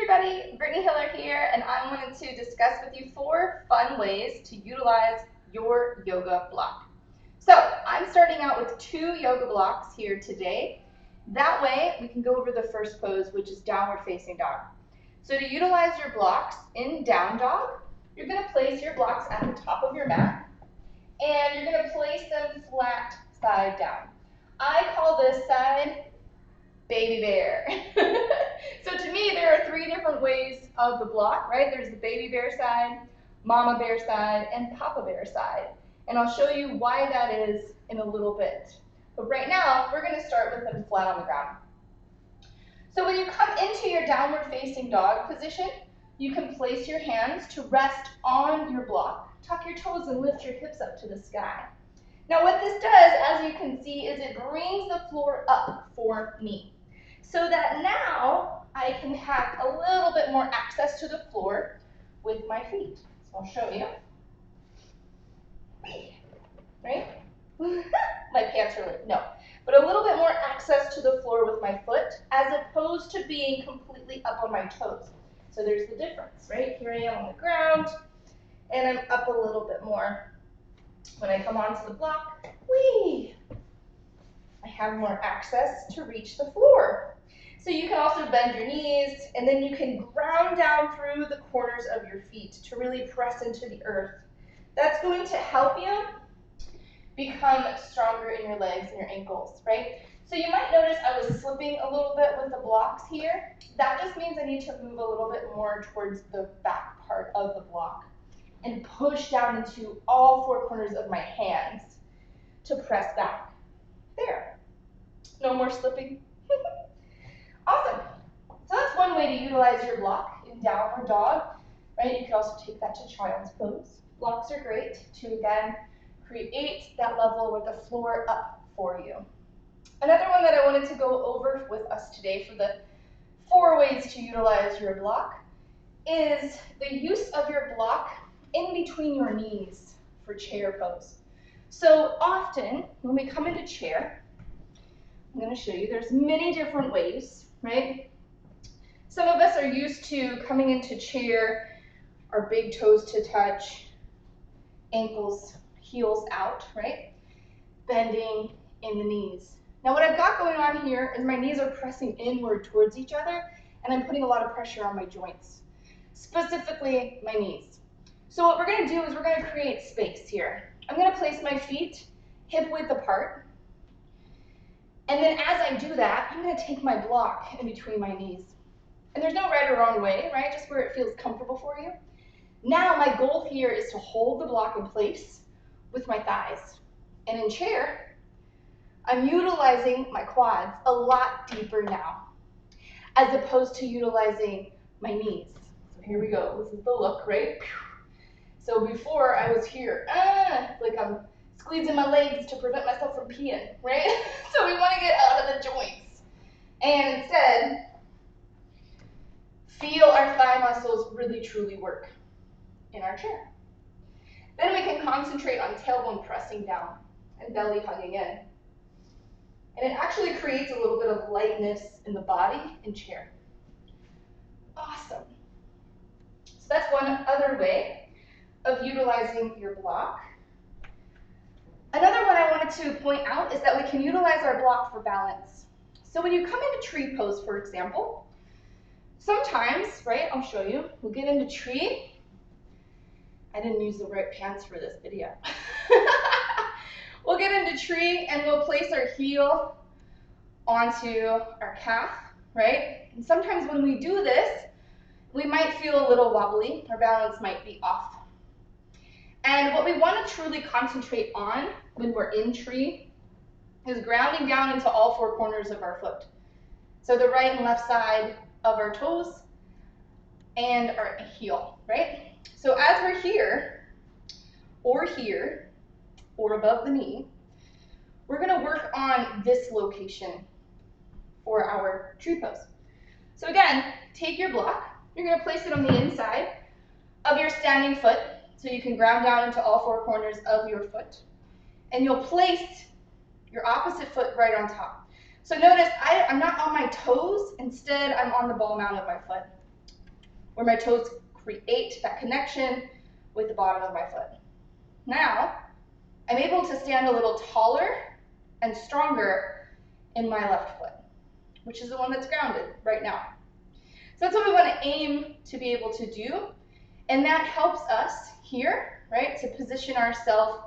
everybody, Brittany Hiller here, and I wanted to discuss with you 4 fun ways to utilize your yoga block. So I'm starting out with 2 yoga blocks here today. That way we can go over the first pose, which is downward facing dog. So to utilize your blocks in down dog, you're going to place your blocks at the top of your mat, and you're going to place them flat side down. I call this side baby bear. So to me, there are 3 different ways of the block, right? There's the baby bear side, mama bear side, and papa bear side. And I'll show you why that is in a little bit. But right now, we're going to start with them flat on the ground. So when you come into your downward facing dog position, you can place your hands to rest on your block. Tuck your toes and lift your hips up to the sky. Now what this does, as you can see, is it brings the floor up for me, so that now I can have a little bit more access to the floor with my feet. So I'll show you. Right? My pants are like, no. But a little bit more access to the floor with my foot, as opposed to being completely up on my toes. So there's the difference, right? Here I am on the ground, and I'm up a little bit more. When I come onto the block, whee! I have more access to reach the floor. So you can also bend your knees, and then you can ground down through the corners of your feet to really press into the earth. That's going to help you become stronger in your legs and your ankles, right? So you might notice I was slipping a little bit with the blocks here. That just means I need to move a little bit more towards the back part of the block and push down into all 4 corners of my hands to press back. There. No more slipping. Awesome. So that's one way to utilize your block in downward dog, right? You can also take that to child's pose. Blocks are great to, again, create that level with the floor up for you. Another one that I wanted to go over with us today for the 4 ways to utilize your block is the use of your block in between your knees for chair pose. So often when we come into chair, I'm going to show you, there's many different ways, right? Some of us are used to coming into chair, our big toes to touch, ankles, heels out, right? Bending in the knees. Now what I've got going on here is my knees are pressing inward towards each other, and I'm putting a lot of pressure on my joints, specifically my knees. So what we're going to do is we're going to create space here. I'm going to place my feet hip width apart. And then as I do that, I'm going to take my block in between my knees. And there's no right or wrong way, right? Just where it feels comfortable for you. Now my goal here is to hold the block in place with my thighs. And in chair, I'm utilizing my quads a lot deeper now, as opposed to utilizing my knees. So here we go. This is the look, right? So before I was here, like I'm squeezing my legs to prevent myself from peeing, right? So we want to get out of the joints. And instead, feel our thigh muscles really truly work in our chair. Then we can concentrate on tailbone pressing down and belly hugging in. And it actually creates a little bit of lightness in the body in chair. Awesome. So that's one other way of utilizing your block. Another one I wanted to point out is that we can utilize our block for balance. So when you come into tree pose, for example, sometimes, right, I'll show you, we'll get into tree. I didn't use the right pants for this video. We'll get into tree and we'll place our heel onto our calf, right? And sometimes when we do this, we might feel a little wobbly, our balance might be off. And what we want to truly concentrate on when we're in tree is grounding down into all 4 corners of our foot. So the right and left side of our toes and our heel, right? So as we're here, or above the knee, we're going to work on this location for our tree pose. So again, take your block, you're going to place it on the inside of your standing foot, so you can ground down into all 4 corners of your foot. And you'll place your opposite foot right on top. So notice I'm not on my toes, instead I'm on the ball mount of my foot. where my toes create that connection with the bottom of my foot. Now, I'm able to stand a little taller and stronger in my left foot, which is the one that's grounded right now. So that's what we want to aim to be able to do. And that helps us here, right, to position ourselves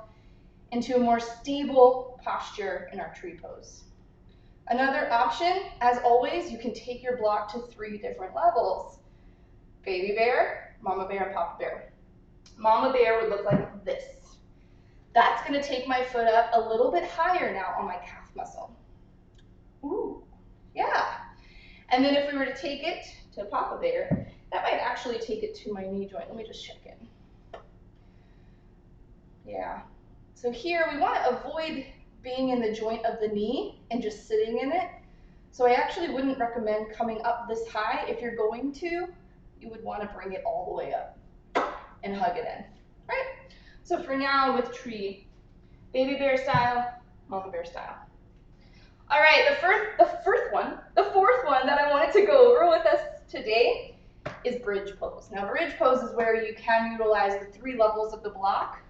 into a more stable posture in our tree pose. Another option, as always, you can take your block to 3 different levels. Baby bear, mama bear, and papa bear. Mama bear would look like this. That's going to take my foot up a little bit higher now on my calf muscle. Ooh, yeah. And then if we were to take it to papa bear, that might actually take it to my knee joint. Let me just check in. Yeah. So here we want to avoid being in the joint of the knee and just sitting in it. So I actually wouldn't recommend coming up this high. If you're going to, you would want to bring it all the way up and hug it in, right? So for now with tree, baby bear style, mama bear style. All right, the fourth one that I wanted to go over with us today is bridge pose. Now bridge pose is where you can utilize the 3 levels of the block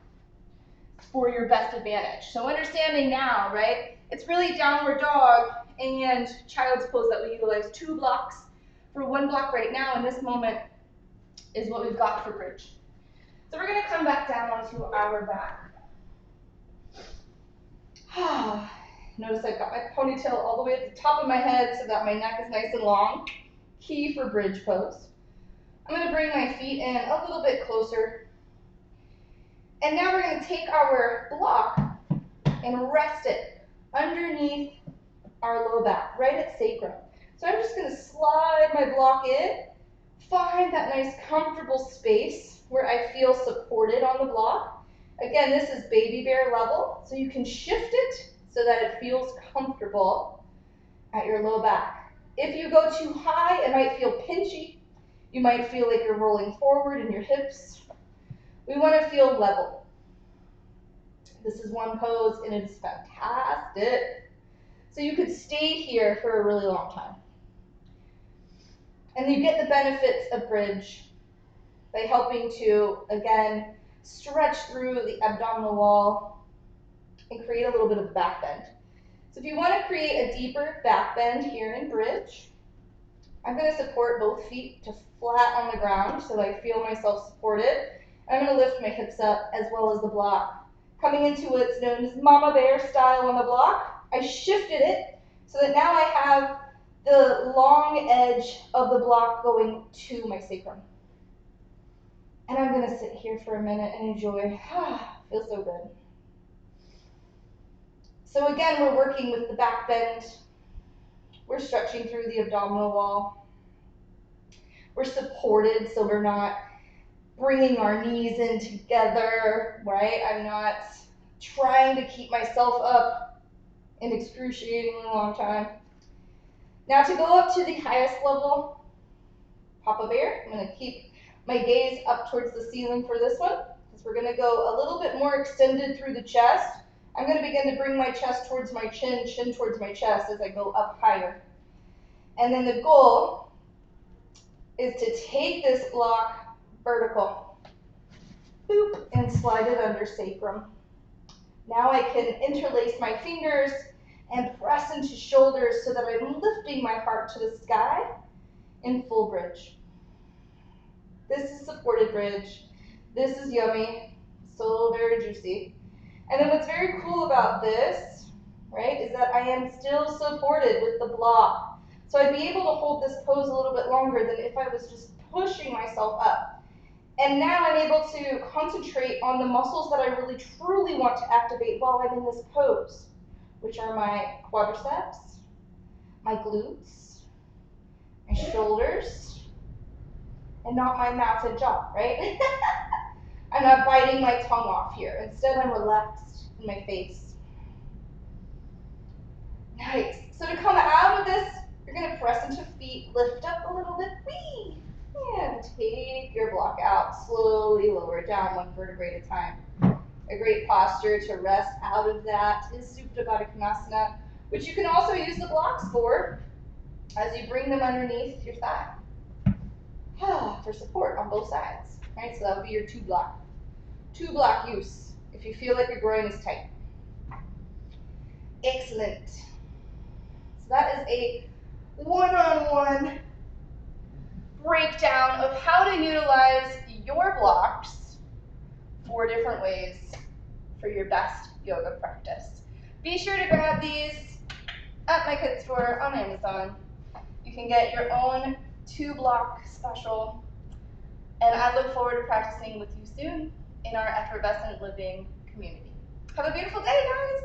for your best advantage. So understanding now, right, it's really downward dog and child's pose that we utilize 2 blocks. For 1 block right now in this moment is what we've got for bridge. So we're going to come back down onto our back. Notice I've got my ponytail all the way at the top of my head so that my neck is nice and long. Key for bridge pose. I'm going to bring my feet in a little bit closer. And now we're going to take our block and rest it underneath our low back, right at sacrum. So I'm just going to slide my block in, find that nice comfortable space where I feel supported on the block. Again, this is baby bear level, so you can shift it so that it feels comfortable at your low back. If you go too high, it might feel pinchy. You might feel like you're rolling forward in your hips. We want to feel level. This is one pose and it's fantastic. So you could stay here for a really long time. And you get the benefits of bridge by helping to, again, stretch through the abdominal wall and create a little bit of back bend. So if you want to create a deeper back bend here in bridge, I'm going to support both feet to flat on the ground so I feel myself supported. I'm going to lift my hips up as well as the block. Coming into what's known as mama bear style on the block, I shifted it so that now I have the long edge of the block going to my sacrum. And I'm going to sit here for a minute and enjoy. Feels so good. So again, we're working with the back bend. We're stretching through the abdominal wall. We're supported so we're not bringing our knees in together, right? I'm not trying to keep myself up an excruciatingly long time. Now to go up to the highest level, papa bear, I'm going to keep my gaze up towards the ceiling for this one, because we're going to go a little bit more extended through the chest. I'm going to begin to bring my chest towards my chin, chin towards my chest as I go up higher. And then the goal is to take this block vertical, boop, and slide it under sacrum. Now I can interlace my fingers and press into shoulders so that I'm lifting my heart to the sky in full bridge. This is supported bridge. This is yummy, so very juicy. And then what's very cool about this, right, is that I am still supported with the block. So I'd be able to hold this pose a little bit longer than if I was just pushing myself up. And now I'm able to concentrate on the muscles that I really truly want to activate while I'm in this pose, which are my quadriceps, my glutes, my shoulders, and not my mouth and jaw, right? I'm not biting my tongue off here. Instead, I'm relaxed in my face. Nice. So to come out of this, you're going to press into feet, lift up a little bit, whee, and take your block out. Slowly lower it down 1 vertebrae at a time. A great posture to rest out of that is Supta Baddha Konasana, which you can also use the blocks for as you bring them underneath your thigh. For for support on both sides, right? So that would be your two block use if you feel like your groin is tight. Excellent. So that is a one-on-one breakdown of how to utilize your blocks 4 different ways for your best yoga practice. Be sure to grab these at my kit store on Amazon. You can get your own 2-block special, and I look forward to practicing with you soon in our Effervescent Living community. Have a beautiful day, guys!